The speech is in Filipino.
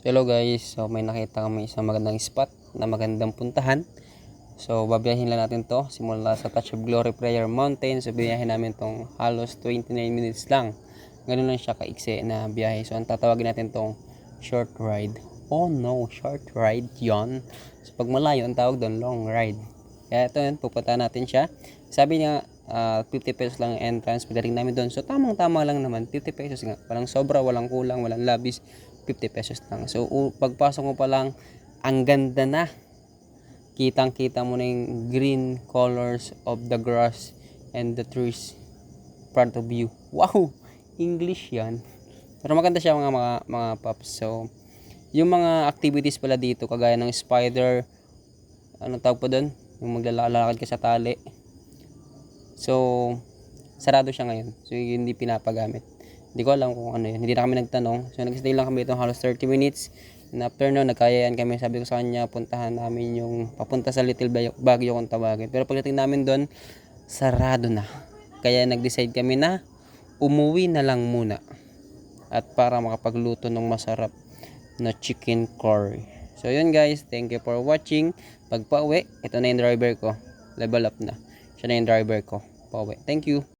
Hello guys, so may nakita kami isang magandang spot na magandang puntahan. So babiyahin lang natin to simula sa Touch of Glory Prayer Mountain. So biyahin namin tong halos 29 minutes lang. Ganun lang siya kaiksi na biyahe. So ang tatawagin natin tong short ride. Oh no, short ride yon. So pag malayo ang tawag doon long ride. Kaya ito yun, pupunta natin siya. Sabi niya 50 pesos lang ang entrance. Pagdating namin doon, so tamang tama lang naman, 50 pesos nga. Walang sobra, walang kulang, walang labis, 50 pesos lang. So pagpasok mo pa lang, ang ganda na. Kitang kita mo na yung green colors of the grass and the trees front of you. Wow, English yan. Pero maganda siya mga paps. So yung mga activities pala dito, kagaya ng spider, anong tawag po doon, yung maglalakad ka sa tali. So sarado siya ngayon, so hindi pinapagamit. Hindi ko alam kung ano yun, hindi na kami nagtanong. So nag-stay lang kami itong halos 30 minutes. And after nun, nagkayaan kami. Sabi ko sa kanya, puntahan namin yung papunta sa Little Baguio kung tawagin. Pero pagdating namin doon, sarado na. Kaya nag-decide kami na umuwi na lang muna, at para makapagluto ng masarap na chicken curry. So yun guys, thank you for watching. Pag pauwi, ito na yung driver ko, level up na. Siya na yung driver ko pauwi. Thank you.